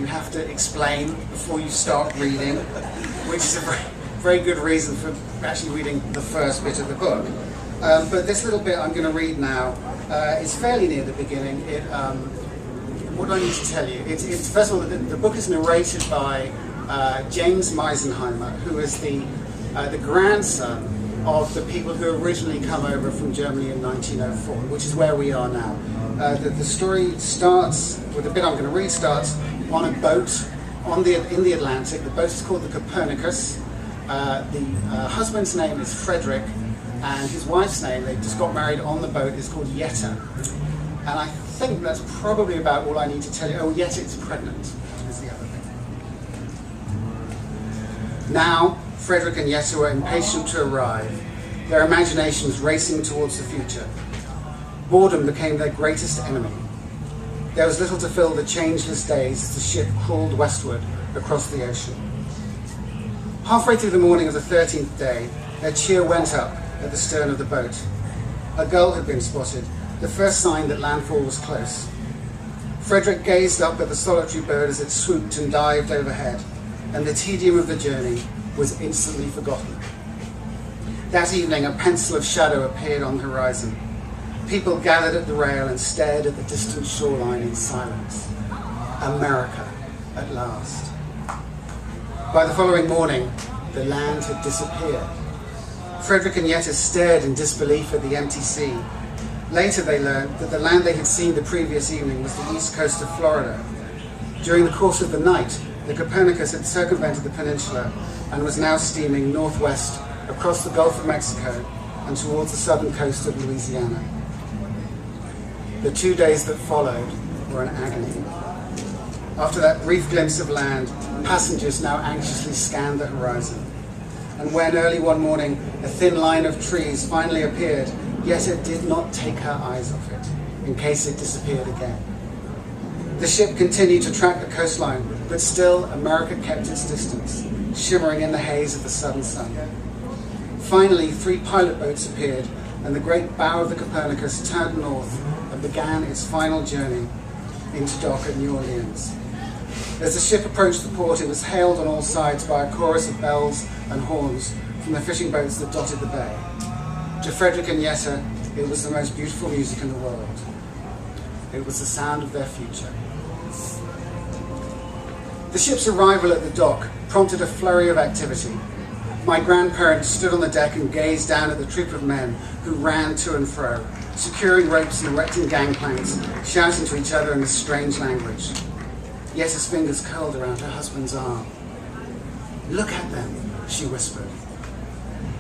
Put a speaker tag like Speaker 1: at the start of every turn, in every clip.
Speaker 1: you have to explain before you start reading, which is a very good reason for actually reading the first bit of the book. But this little bit I'm going to read now is fairly near the beginning. What do I need to tell you? First of all, the book is narrated by James Meisenheimer, who is the grandson of the people who originally come over from Germany in 1904, which is where we are now. The story starts, with the bit I'm going to read, starts on a boat in the Atlantic. The boat is called the Copernicus. The husband's name is Frederick, and his wife's name, they just got married on the boat, is called Yetta. And I think that's probably about all I need to tell you. Oh, Yetta is pregnant, is the other thing. Now, Frederick and Yetta were impatient to arrive, their imaginations racing towards the future. Boredom became their greatest enemy. There was little to fill the changeless days as the ship crawled westward across the ocean. Halfway through the morning of the 13th day, their cheer went up at the stern of the boat. A gull had been spotted, the first sign that landfall was close. Frederick gazed up at the solitary bird as it swooped and dived overhead, and the tedium of the journey was instantly forgotten. That evening, a pencil of shadow appeared on the horizon. People gathered at the rail and stared at the distant shoreline in silence. America, at last. By the following morning, the land had disappeared. Frederick and Yetta stared in disbelief at the empty sea. Later they learned that the land they had seen the previous evening was the east coast of Florida. During the course of the night, the Copernicus had circumvented the peninsula and was now steaming northwest across the Gulf of Mexico and towards the southern coast of Louisiana. The 2 days that followed were an agony. After that brief glimpse of land, passengers now anxiously scanned the horizon. And when early one morning a thin line of trees finally appeared, Yetta did not take her eyes off it, in case it disappeared again. The ship continued to track the coastline, but still America kept its distance, shimmering in the haze of the southern sun. Finally, 3 pilot boats appeared, and the great bow of the Copernicus turned north and began its final journey into dock at New Orleans. As the ship approached the port, it was hailed on all sides by a chorus of bells and horns from the fishing boats that dotted the bay. To Frederick and Yetta, it was the most beautiful music in the world. It was the sound of their future. The ship's arrival at the dock prompted a flurry of activity. My grandparents stood on the deck and gazed down at the troop of men who ran to and fro, securing ropes and erecting gangplanks, shouting to each other in a strange language. Yetta's fingers curled around her husband's arm. "Look at them," she whispered.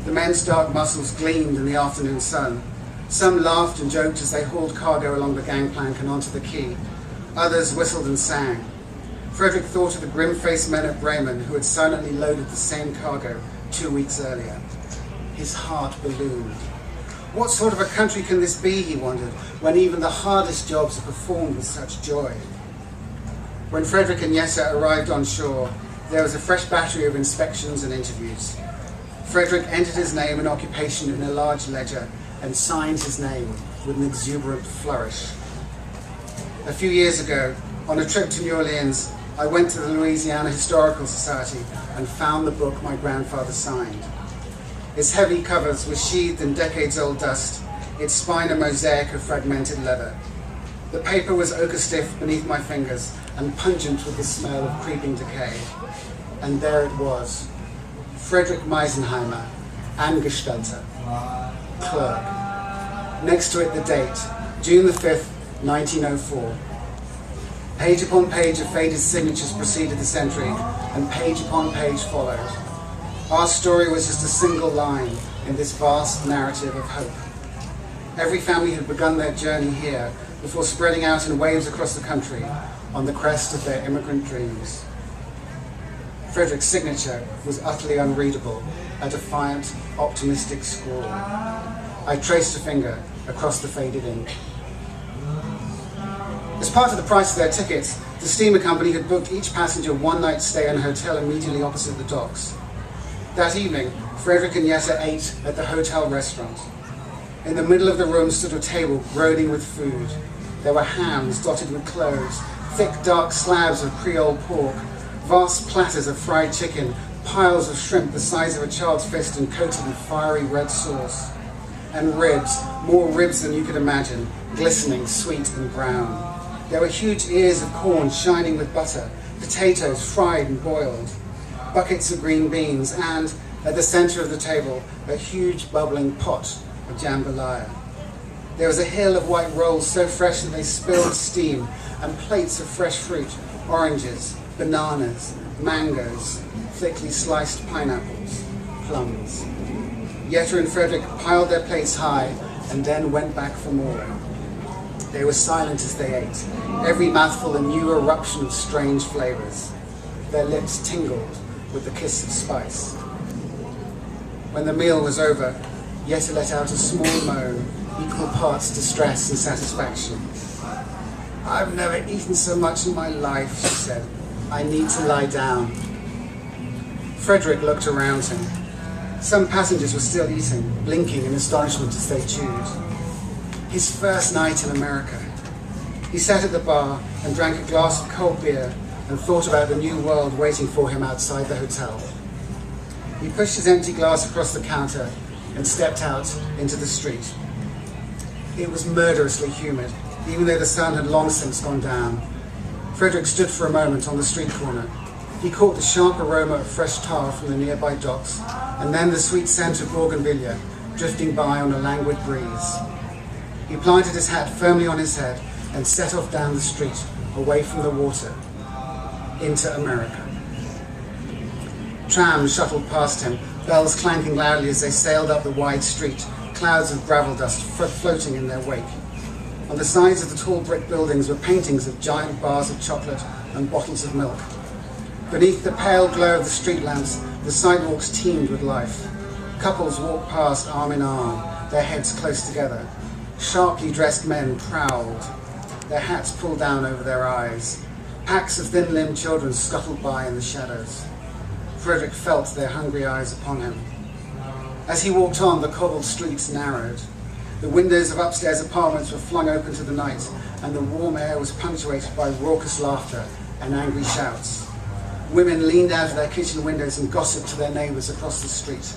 Speaker 1: The men's dark muscles gleamed in the afternoon sun. Some laughed and joked as they hauled cargo along the gangplank and onto the quay. Others whistled and sang. Frederick thought of the grim-faced men at Bremen who had silently loaded the same cargo 2 weeks earlier. His heart ballooned. What sort of a country can this be, he wondered, when even the hardest jobs are performed with such joy? When Frederick and Yetta arrived on shore, there was a fresh battery of inspections and interviews. Frederick entered his name and occupation in a large ledger and signed his name with an exuberant flourish. A few years ago, on a trip to New Orleans, I went to the Louisiana Historical Society and found the book my grandfather signed. Its heavy covers were sheathed in decades-old dust, its spine a mosaic of fragmented leather. The paper was ochre stiff beneath my fingers and pungent with the smell of creeping decay. And there it was, Frederick Meisenheimer, Angestellter, clerk. Next to it the date, June the 5th, 1904. Page upon page of faded signatures preceded this entry, and page upon page followed. Our story was just a single line in this vast narrative of hope. Every family had begun their journey here before spreading out in waves across the country on the crest of their immigrant dreams. Frederick's signature was utterly unreadable, a defiant, optimistic scrawl. I traced a finger across the faded ink. As part of the price of their tickets, the steamer company had booked each passenger one night stay in a hotel immediately opposite the docks. That evening, Frederick and Yetta ate at the hotel restaurant. In the middle of the room stood a table groaning with food. There were hams dotted with cloves, thick dark slabs of Creole pork, vast platters of fried chicken, piles of shrimp the size of a child's fist and coated in fiery red sauce, and ribs, more ribs than you could imagine, glistening, sweet and brown. There were huge ears of corn shining with butter, potatoes fried and boiled, buckets of green beans, and, at the center of the table, a huge bubbling pot of jambalaya. There was a hill of white rolls so fresh that they spilled steam, and plates of fresh fruit, oranges, bananas, mangoes, thickly sliced pineapples, plums. Yetta and Frederick piled their plates high and then went back for more. They were silent as they ate, every mouthful a new eruption of strange flavors. Their lips tingled with the kiss of spice. When the meal was over, Yetta let out a small moan, equal parts distress and satisfaction. "I've never eaten so much in my life," she said. "I need to lie down." Frederick looked around him. Some passengers were still eating, blinking in astonishment as they chewed. His first night in America. He sat at the bar and drank a glass of cold beer and thought about the new world waiting for him outside the hotel. He pushed his empty glass across the counter and stepped out into the street. It was murderously humid, even though the sun had long since gone down. Frederick stood for a moment on the street corner. He caught the sharp aroma of fresh tar from the nearby docks, and then the sweet scent of bougainvillea drifting by on a languid breeze. He planted his hat firmly on his head and set off down the street, away from the water, into America. Trams shuttled past him, bells clanking loudly as they sailed up the wide street, clouds of gravel dust floating in their wake. On the sides of the tall brick buildings were paintings of giant bars of chocolate and bottles of milk. Beneath the pale glow of the street lamps, the sidewalks teemed with life. Couples walked past arm in arm, their heads close together. Sharply dressed men prowled, their hats pulled down over their eyes. Packs of thin-limbed children scuttled by in the shadows. Frederick felt their hungry eyes upon him. As he walked on, the cobbled streets narrowed. The windows of upstairs apartments were flung open to the night, and the warm air was punctuated by raucous laughter and angry shouts. Women leaned out of their kitchen windows and gossiped to their neighbors across the street.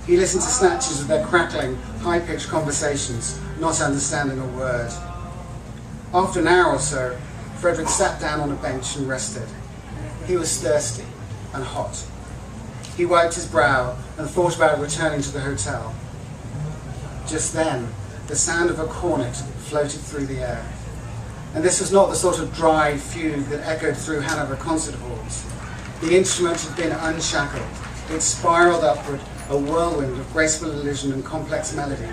Speaker 1: He listened to snatches of their crackling, high-pitched conversations, not understanding a word. After an hour or so, Frederick sat down on a bench and rested. He was thirsty and hot. He wiped his brow and thought about returning to the hotel. Just then, the sound of a cornet floated through the air. And this was not the sort of dry fugue that echoed through Hanover concert halls. The instrument had been unshackled. It spiraled upward, a whirlwind of graceful illusion and complex melody.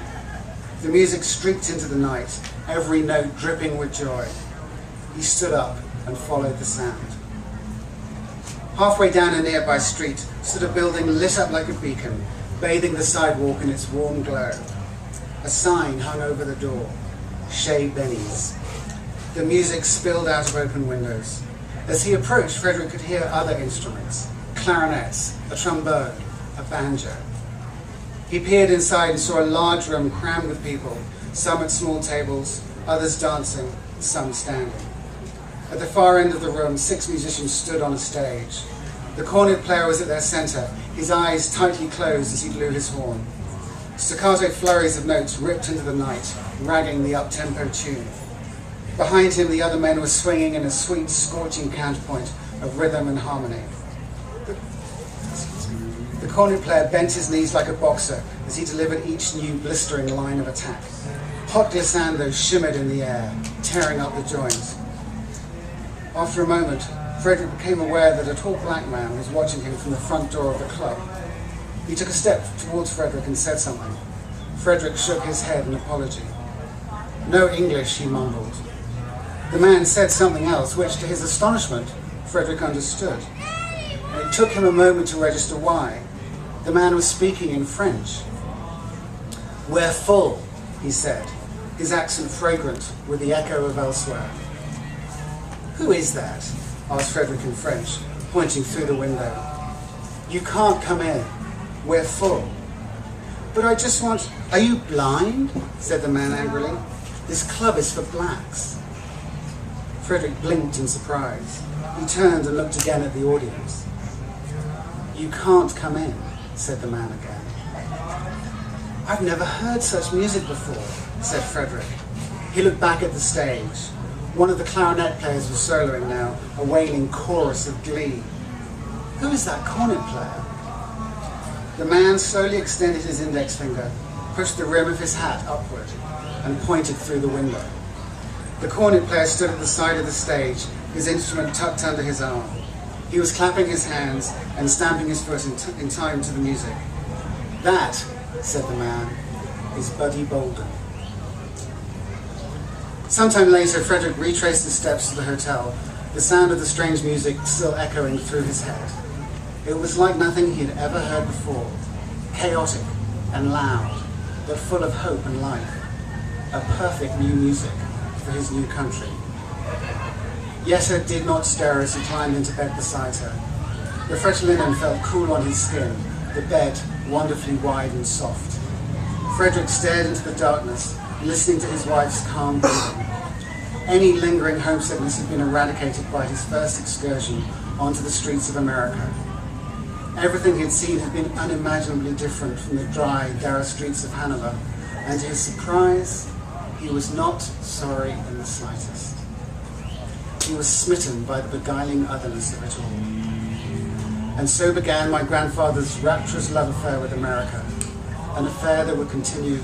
Speaker 1: The music streaked into the night, every note dripping with joy. He stood up and followed the sound. Halfway down a nearby street stood a building lit up like a beacon, bathing the sidewalk in its warm glow. A sign hung over the door, Chez Benny's. The music spilled out of open windows. As he approached, Frederick could hear other instruments, clarinets, a trombone, a banjo. He peered inside and saw a large room crammed with people, some at small tables, others dancing, some standing. At the far end of the room, 6 musicians stood on a stage. The cornet player was at their center, his eyes tightly closed as he blew his horn. Staccato flurries of notes ripped into the night, ragging the up-tempo tune. Behind him, the other men were swinging in a sweet, scorching counterpoint of rhythm and harmony. The cornet player bent his knees like a boxer as he delivered each new blistering line of attack. Hot glissando shimmered in the air, tearing up the joints. After a moment, Frederick became aware that a tall black man was watching him from the front door of the club. He took a step towards Frederick and said something. Frederick shook his head in apology. "No English," he mumbled. The man said something else, which, to his astonishment, Frederick understood. And it took him a moment to register why. The man was speaking in French. "We're full," he said, his accent fragrant with the echo of elsewhere. "Who is that?" asked Frederick in French, pointing through the window. "You can't come in. We're full." "But I just want..." "Are you blind?" said the man angrily. "This club is for blacks." Frederick blinked in surprise. He turned and looked again at the audience. "You can't come in," said the man again. "I've never heard such music before," said Frederick. He looked back at the stage. One of the clarinet players was soloing now, a wailing chorus of glee. "Who is that cornet player?" The man slowly extended his index finger, pushed the rim of his hat upward, and pointed through the window. The cornet player stood at the side of the stage, his instrument tucked under his arm. He was clapping his hands and stamping his foot in time to the music. "That," said the man, "is Buddy Bolden." Sometime later, Frederick retraced his steps to the hotel, the sound of the strange music still echoing through his head. It was like nothing he had ever heard before, chaotic and loud, but full of hope and life. A perfect new music for his new country. Yetta did not stir as he climbed into bed beside her. The fresh linen felt cool on his skin, the bed wonderfully wide and soft. Frederick stared into the darkness, listening to his wife's calm breathing. Any lingering homesickness had been eradicated by his first excursion onto the streets of America. Everything he had seen had been unimaginably different from the dry, dour streets of Hanover, and to his surprise, he was not sorry in the slightest. He was smitten by the beguiling otherness of it all. And so began my grandfather's rapturous love affair with America, an affair that would continue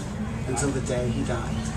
Speaker 1: until the day he died.